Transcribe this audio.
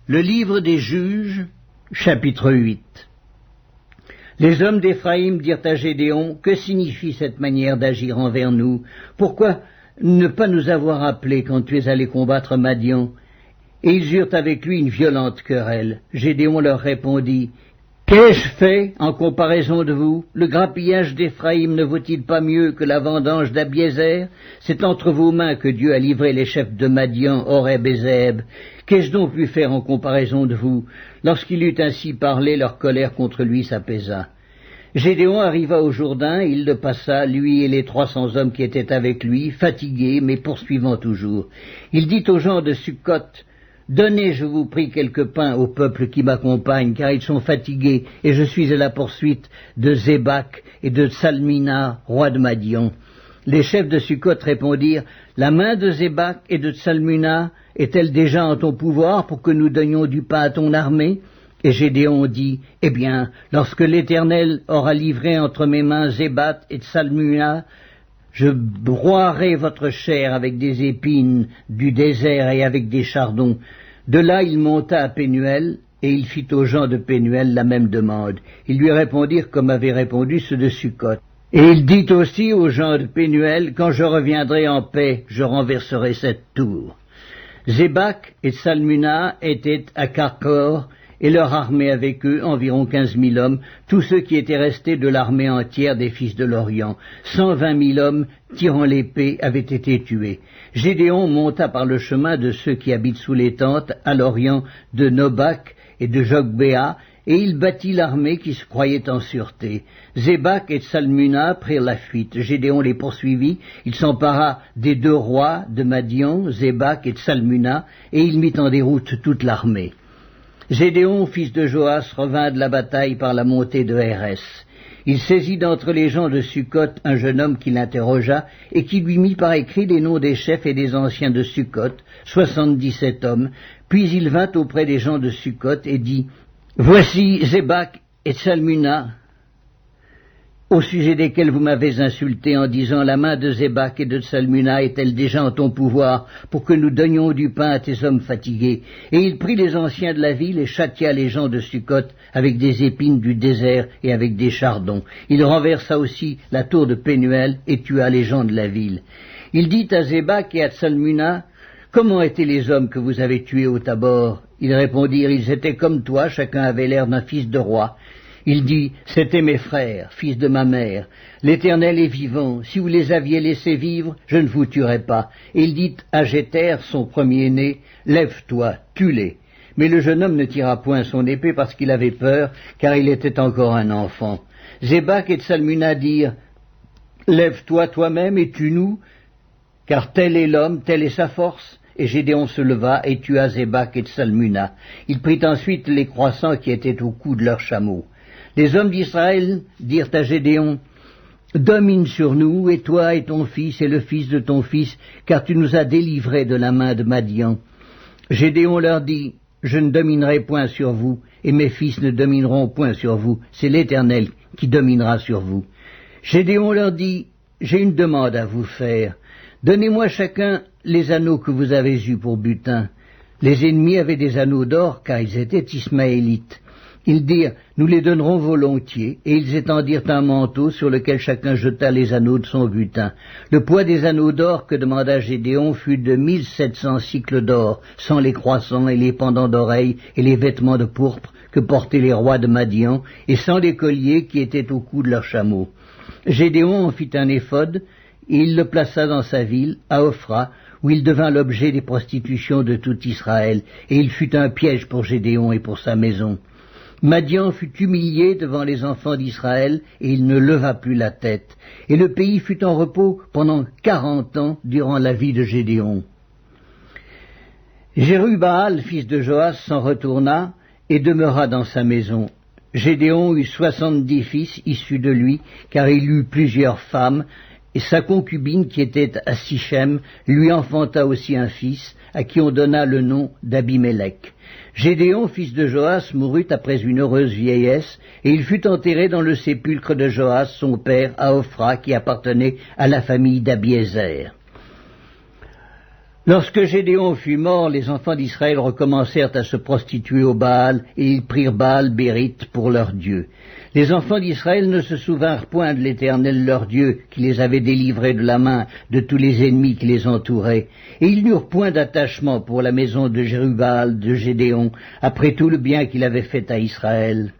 Le livre des Juges, chapitre 8. Les hommes d'Éphraïm dirent à Gédéon, « Que signifie cette manière d'agir envers nous? Pourquoi ne pas nous avoir appelés quand tu es allé combattre Madian ?» Et ils eurent avec lui une violente querelle. Gédéon leur répondit, « Qu'ai-je fait en comparaison de vous? Le grappillage d'Éphraïm ne vaut-il pas mieux que la vendange d'Abiézer? C'est entre vos mains que Dieu a livré les chefs de Madian, Oreb et Zéb. Qu'ai-je donc pu faire en comparaison de vous? » Lorsqu'il eut ainsi parlé, leur colère contre lui s'apaisa. Gédéon arriva au Jourdain, il le passa, lui et les 300 hommes qui étaient avec lui, fatigués, mais poursuivant toujours. Il dit aux gens de Succoth, « Donnez, je vous prie, quelques pains au peuple qui m'accompagne, car ils sont fatigués, et je suis à la poursuite de Zébak et de Tsalmina, roi de Madian. » Les chefs de Succoth répondirent, « La main de Zébak et de Tsalmuna est-elle déjà en ton pouvoir pour que nous donnions du pain à ton armée ?» Et Gédéon dit, « Eh bien, lorsque l'Éternel aura livré entre mes mains Zébat et Tsalmuna, je broierai votre chair avec des épines du désert et avec des chardons. » De là il monta à Pénuel, et il fit aux gens de Pénuel la même demande. Ils lui répondirent comme avaient répondu ceux de Succoth. Et il dit aussi aux gens de Pénuel, « Quand je reviendrai en paix, je renverserai cette tour. » Zébak et Tsalmuna étaient à Karkor, et leur armée avec eux, environ 15 000 hommes, tous ceux qui étaient restés de l'armée entière des fils de l'Orient. 120 000 hommes, tirant l'épée, avaient été tués. Gédéon monta par le chemin de ceux qui habitent sous les tentes, à l'Orient de Nobak et de Jogbéa, et il battit l'armée qui se croyait en sûreté. Zébak et Tsalmuna prirent la fuite. Gédéon les poursuivit, il s'empara des 2 rois de Madian, Zébak et Tsalmuna, et il mit en déroute toute l'armée. Gédéon, fils de Joas, revint de la bataille par la montée de Hérès. Il saisit d'entre les gens de Succoth un jeune homme qui l'interrogea et qui lui mit par écrit les noms des chefs et des anciens de Succoth, 77 hommes. Puis il vint auprès des gens de Succoth et dit, « Voici Zébak et Tsalmuna, au sujet desquels vous m'avez insulté en disant, la main de Zébak et de Tsalmuna est-elle déjà en ton pouvoir pour que nous donnions du pain à tes hommes fatigués? » Et il prit les anciens de la ville et châtia les gens de Succoth avec des épines du désert et avec des chardons. Il renversa aussi la tour de Pénuel et tua les gens de la ville. Il dit à Zébak et à Tsalmuna, « Comment étaient les hommes que vous avez tués au Tabor? » Ils répondirent, « Ils étaient comme toi, chacun avait l'air d'un fils de roi. » Il dit, « C'étaient mes frères, fils de ma mère. L'Éternel est vivant. Si vous les aviez laissés vivre, je ne vous tuerais pas. » Et il dit à Jéter, son premier-né, « Lève-toi, tue-les. » Mais le jeune homme ne tira point son épée parce qu'il avait peur, car il était encore un enfant. Zébak et Tsalmuna dirent, « Lève-toi toi-même et tue-nous, car tel est l'homme, telle est sa force. » Et Gédéon se leva et tua Zébak et Tsalmuna. Il prit ensuite les croissants qui étaient au cou de leurs chameaux. Les hommes d'Israël dirent à Gédéon, « Domine sur nous, et toi et ton fils et le fils de ton fils, car tu nous as délivrés de la main de Madian. » Gédéon leur dit, « Je ne dominerai point sur vous, et mes fils ne domineront point sur vous, c'est l'Éternel qui dominera sur vous. » Gédéon leur dit, « J'ai une demande à vous faire. Donnez-moi chacun les anneaux que vous avez eus pour butin. » Les ennemis avaient des anneaux d'or, car ils étaient ismaélites. Ils dirent, « Nous les donnerons volontiers. » Et ils étendirent un manteau sur lequel chacun jeta les anneaux de son butin. Le poids des anneaux d'or que demanda Gédéon fut de 1700 cycles d'or, sans les croissants et les pendants d'oreilles et les vêtements de pourpre que portaient les rois de Madian, et sans les colliers qui étaient au cou de leurs chameaux. Gédéon en fit un éphod, et il le plaça dans sa ville, à Ophra, où il devint l'objet des prostitutions de tout Israël, et il fut un piège pour Gédéon et pour sa maison. Madian fut humilié devant les enfants d'Israël, et il ne leva plus la tête. Et le pays fut en repos pendant 40 ans durant la vie de Gédéon. Jérubbaal, fils de Joas, s'en retourna et demeura dans sa maison. Gédéon eut 70 fils issus de lui, car il eut plusieurs femmes, et sa concubine qui était à Sichem lui enfanta aussi un fils, à qui on donna le nom d'Abimélec. Gédéon, fils de Joas, mourut après une heureuse vieillesse, et il fut enterré dans le sépulcre de Joas, son père, à Ophra, qui appartenait à la famille d'Abiézer. Lorsque Gédéon fut mort, les enfants d'Israël recommencèrent à se prostituer au Baal, et ils prirent Baal-Bérith pour leur Dieu. Les enfants d'Israël ne se souvinrent point de l'Éternel leur Dieu, qui les avait délivrés de la main de tous les ennemis qui les entouraient, et ils n'eurent point d'attachement pour la maison de Jérubbaal de Gédéon, après tout le bien qu'il avait fait à Israël.